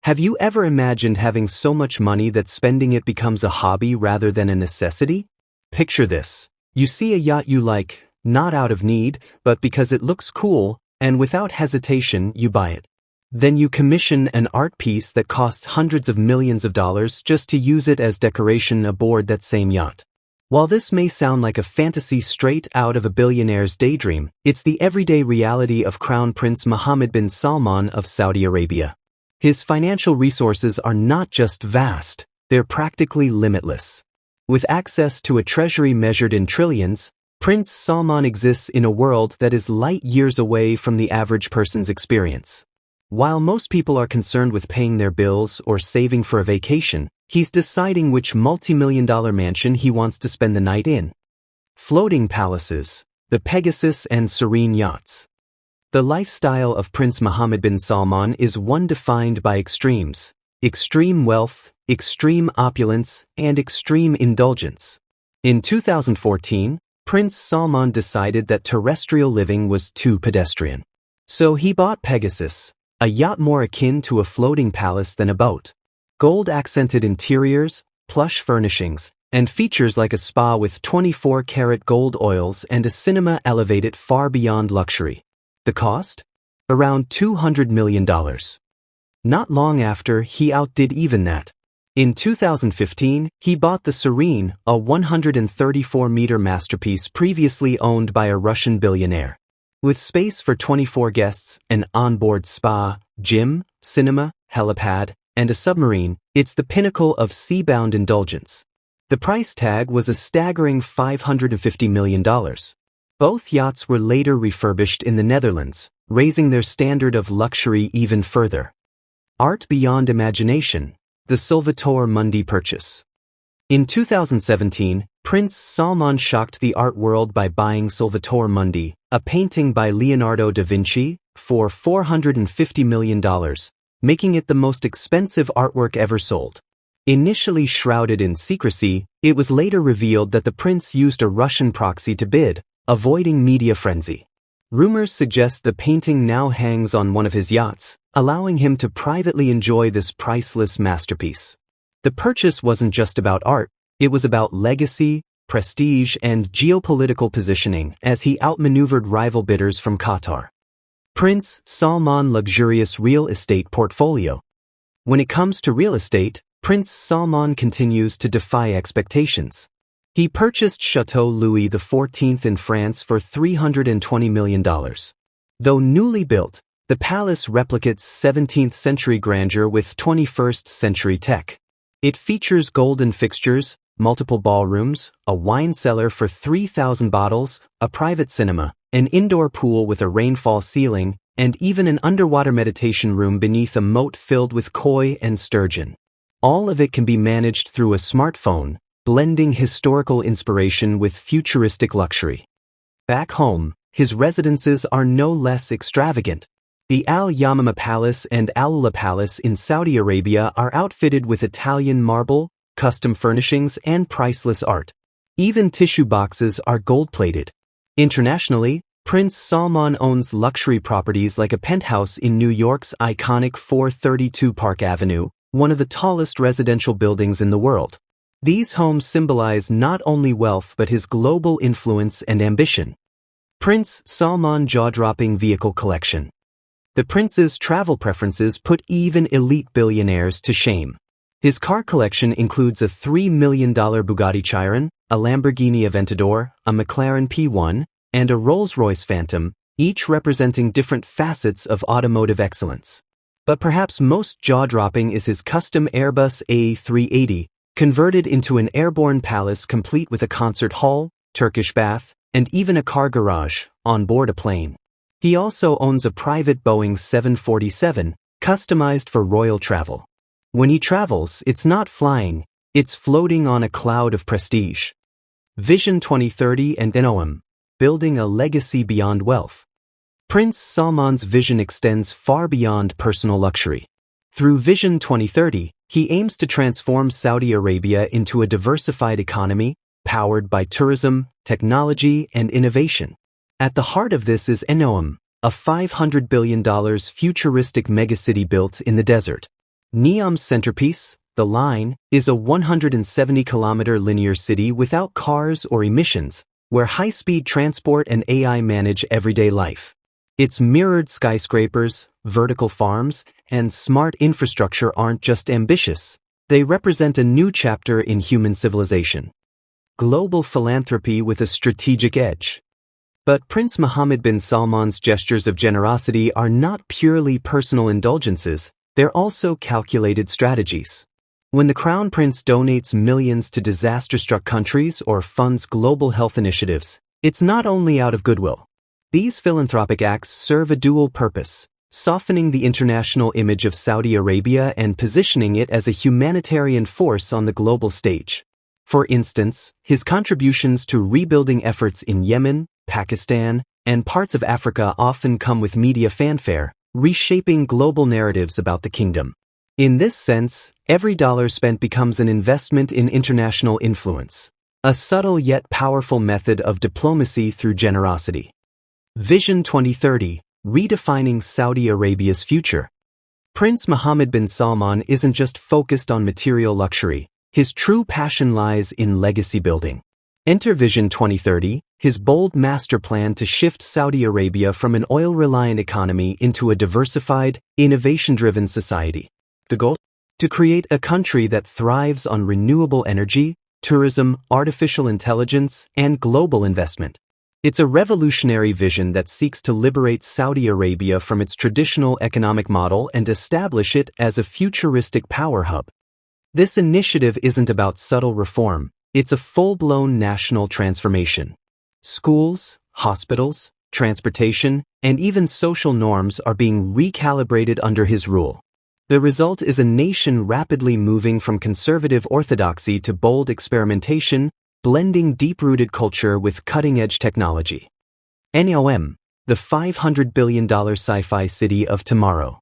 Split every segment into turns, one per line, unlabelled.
Have you ever imagined having so much money that spending it becomes a hobby rather than a necessity? Picture this. You see a yacht you like, not out of need, but because it looks cool, and without hesitation you buy it. Then you commission an art piece that costs hundreds of millions of dollars just to use it as decoration aboard that same yacht. While this may sound like a fantasy straight out of a billionaire's daydream, it's the everyday reality of Crown Prince Mohammed bin Salman of Saudi Arabia. His financial resources are not just vast, they're practically limitless. With access to a treasury measured in trillions, Prince Salman exists in a world that is light years away from the average person's experience. While most people are concerned with paying their bills or saving for a vacation, he's deciding which multi-million-dollar mansion he wants to spend the night in. Floating palaces, the Pegasus and Serene yachts. The lifestyle of Prince Mohammed bin Salman is one defined by extremes: extreme wealth, extreme opulence, and extreme indulgence. In 2014, Prince Salman decided that terrestrial living was too pedestrian. So he bought Pegasus, a yacht more akin to a floating palace than a boat. Gold-accented interiors, plush furnishings, and features like a spa with 24-karat gold oils and a cinema elevate it far beyond luxury. The cost? Around $200 million. Not long after, he outdid even that. In 2015, he bought the Serene, a 134-meter masterpiece previously owned by a Russian billionaire. With space for 24 guests, an onboard spa, gym, cinema, helipad, and a submarine, it's the pinnacle of sea-bound indulgence. The price tag was a staggering $550 million. Both yachts were later refurbished in the Netherlands, raising their standard of luxury even further. Art beyond imagination, the Salvator Mundi purchase. In 2017, Prince Salman shocked the art world by buying Salvator Mundi, a painting by Leonardo da Vinci, for $450 million, making it the most expensive artwork ever sold. Initially shrouded in secrecy, it was later revealed that the prince used a Russian proxy to bid, avoiding media frenzy. Rumors suggest the painting now hangs on one of his yachts, allowing him to privately enjoy this priceless masterpiece. The purchase wasn't just about art, it was about legacy, prestige, and geopolitical positioning as he outmaneuvered rival bidders from Qatar. Prince Salman luxurious real estate portfolio. When it comes to real estate, Prince Salman continues to defy expectations. He purchased Château Louis XIV in France for $320 million. Though newly built, the palace replicates 17th-century grandeur with 21st-century tech. It features golden fixtures, multiple ballrooms, a wine cellar for 3,000 bottles, a private cinema, an indoor pool with a rainfall ceiling, and even an underwater meditation room beneath a moat filled with koi and sturgeon. All of it can be managed through a smartphone, blending historical inspiration with futuristic luxury. Back home, his residences are no less extravagant. The Al Yamama Palace and Alula Palace in Saudi Arabia are outfitted with Italian marble, custom furnishings, and priceless art. Even tissue boxes are gold-plated. Internationally, Prince Salman owns luxury properties like a penthouse in New York's iconic 432 Park Avenue, one of the tallest residential buildings in the world. These homes symbolize not only wealth but his global influence and ambition. Prince Salman jaw-dropping vehicle collection. The prince's travel preferences put even elite billionaires to shame. His car collection includes a $3 million Bugatti Chiron, a Lamborghini Aventador, a McLaren P1, and a Rolls-Royce Phantom, each representing different facets of automotive excellence. But perhaps most jaw-dropping is his custom Airbus A380, converted into an airborne palace complete with a concert hall, Turkish bath, and even a car garage on board a plane. He also owns a private Boeing 747, customized for royal travel. When he travels, it's not flying, it's floating on a cloud of prestige. Vision 2030 and NOM, building a legacy beyond wealth. Prince Salman's vision extends far beyond personal luxury. Through Vision 2030, he aims to transform Saudi Arabia into a diversified economy, powered by tourism, technology, and innovation. At the heart of this is NOM, a $500 billion futuristic megacity built in the desert. Neom's centerpiece, The Line, is a 170-kilometer linear city without cars or emissions, where high-speed transport and AI manage everyday life. Its mirrored skyscrapers, vertical farms, and smart infrastructure aren't just ambitious. They represent a new chapter in human civilization. Global philanthropy with a strategic edge. But Prince Mohammed bin Salman's gestures of generosity are not purely personal indulgences, they're also calculated strategies. When the Crown Prince donates millions to disaster-struck countries or funds global health initiatives, it's not only out of goodwill. These philanthropic acts serve a dual purpose, softening the international image of Saudi Arabia and positioning it as a humanitarian force on the global stage. For instance, his contributions to rebuilding efforts in Yemen, Pakistan, and parts of Africa often come with media fanfare, reshaping global narratives about the kingdom. In this sense, every dollar spent becomes an investment in international influence, a subtle yet powerful method of diplomacy through generosity. Vision 2030, redefining Saudi Arabia's future. Prince Mohammed bin Salman isn't just focused on material luxury, his true passion lies in legacy building. Enter Vision 2030, his bold master plan to shift Saudi Arabia from an oil-reliant economy into a diversified, innovation-driven society. The goal? To create a country that thrives on renewable energy, tourism, artificial intelligence, and global investment. It's a revolutionary vision that seeks to liberate Saudi Arabia from its traditional economic model and establish it as a futuristic power hub. This initiative isn't about subtle reform, it's a full-blown national transformation. Schools, hospitals, transportation, and even social norms are being recalibrated under his rule. The result is a nation rapidly moving from conservative orthodoxy to bold experimentation, blending deep-rooted culture with cutting-edge technology. NEOM, the $500 billion sci-fi city of tomorrow.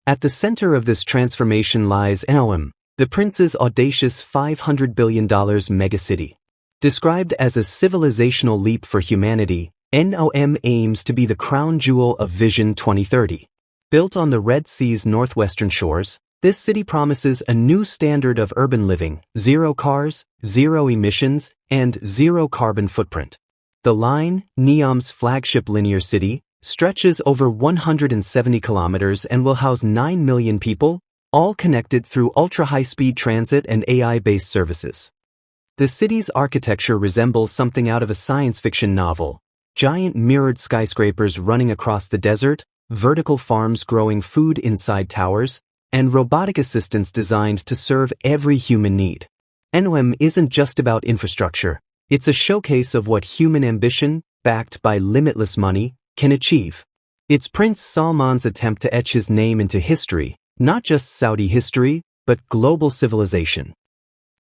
At the center of this transformation lies NEOM, the prince's audacious $500 billion megacity. Described as a civilizational leap for humanity, NEOM aims to be the crown jewel of Vision 2030. Built on the Red Sea's northwestern shores, this city promises a new standard of urban living, zero cars, zero emissions, and zero carbon footprint. The Line, NEOM's flagship linear city, stretches over 170 kilometers and will house 9 million people, all connected through ultra-high-speed transit and AI-based services. The city's architecture resembles something out of a science fiction novel. Giant mirrored skyscrapers running across the desert, vertical farms growing food inside towers, and robotic assistants designed to serve every human need. NEOM isn't just about infrastructure, it's a showcase of what human ambition, backed by limitless money, can achieve. It's Prince Salman's attempt to etch his name into history, not just Saudi history, but global civilization.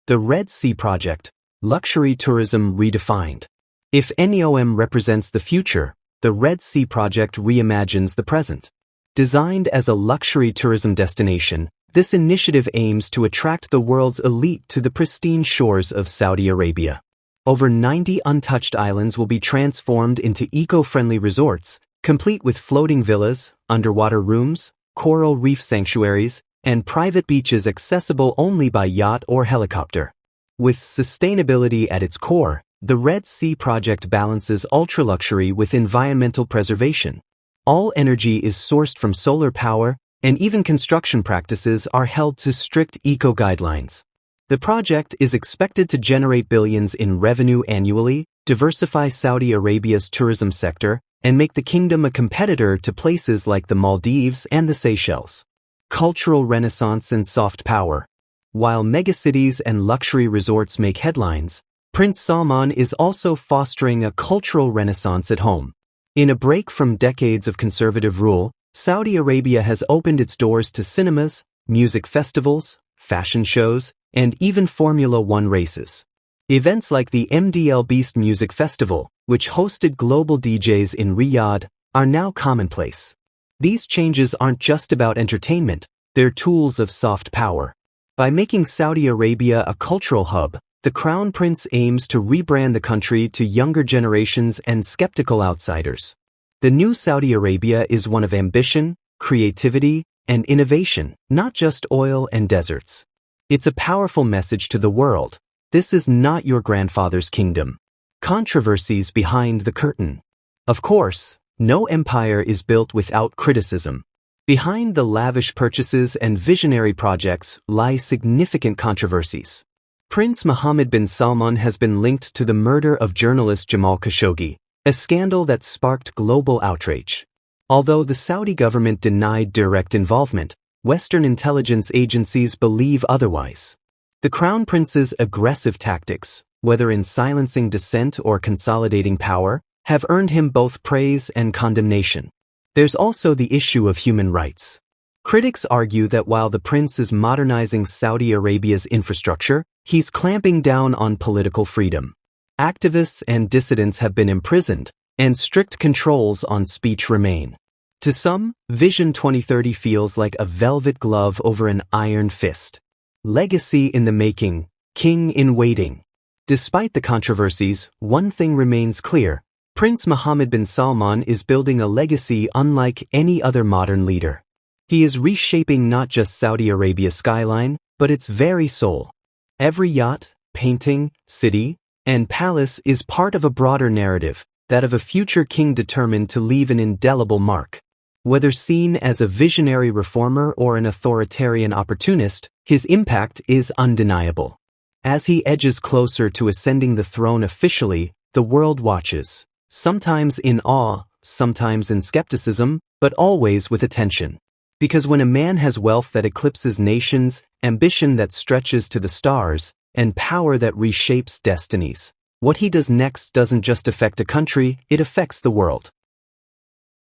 The Red Sea Project, luxury tourism redefined. If NEOM represents the future, the Red Sea Project reimagines the present. Designed as a luxury tourism destination, this initiative aims to attract the world's elite to the pristine shores of Saudi Arabia. Over 90 untouched islands will be transformed into eco-friendly resorts, complete with floating villas, underwater rooms, coral reef sanctuaries, and private beaches accessible only by yacht or helicopter. With sustainability at its core, the Red Sea Project balances ultra-luxury with environmental preservation. All energy is sourced from solar power, and even construction practices are held to strict eco-guidelines. The project is expected to generate billions in revenue annually, diversify Saudi Arabia's tourism sector, and make the kingdom a competitor to places like the Maldives and the Seychelles. Cultural renaissance and soft power. While megacities and luxury resorts make headlines, Prince Salman is also fostering a cultural renaissance at home. In a break from decades of conservative rule, Saudi Arabia has opened its doors to cinemas, music festivals, fashion shows, and even Formula One races. Events like the MDL Beast Music Festival, which hosted global DJs in Riyadh, are now commonplace. These changes aren't just about entertainment, they're tools of soft power. By making Saudi Arabia a cultural hub, the Crown Prince aims to rebrand the country to younger generations and skeptical outsiders. The new Saudi Arabia is one of ambition, creativity, and innovation, not just oil and deserts. It's a powerful message to the world. This is not your grandfather's kingdom. Controversies behind the curtain. Of course, no empire is built without criticism. Behind the lavish purchases and visionary projects lie significant controversies. Prince Mohammed bin Salman has been linked to the murder of journalist Jamal Khashoggi, a scandal that sparked global outrage. Although the Saudi government denied direct involvement, Western intelligence agencies believe otherwise. The Crown Prince's aggressive tactics, whether in silencing dissent or consolidating power, have earned him both praise and condemnation. There's also the issue of human rights. Critics argue that while the prince is modernizing Saudi Arabia's infrastructure, he's clamping down on political freedom. Activists and dissidents have been imprisoned, and strict controls on speech remain. To some, Vision 2030 feels like a velvet glove over an iron fist. Legacy in the making, king in waiting. Despite the controversies, one thing remains clear. Prince Mohammed bin Salman is building a legacy unlike any other modern leader. He is reshaping not just Saudi Arabia's skyline, but its very soul. Every yacht, painting, city, and palace is part of a broader narrative, that of a future king determined to leave an indelible mark. Whether seen as a visionary reformer or an authoritarian opportunist, his impact is undeniable. As he edges closer to ascending the throne officially, the world watches, sometimes in awe, sometimes in skepticism, but always with attention. Because when a man has wealth that eclipses nations, ambition that stretches to the stars, and power that reshapes destinies, what he does next doesn't just affect a country, it affects the world.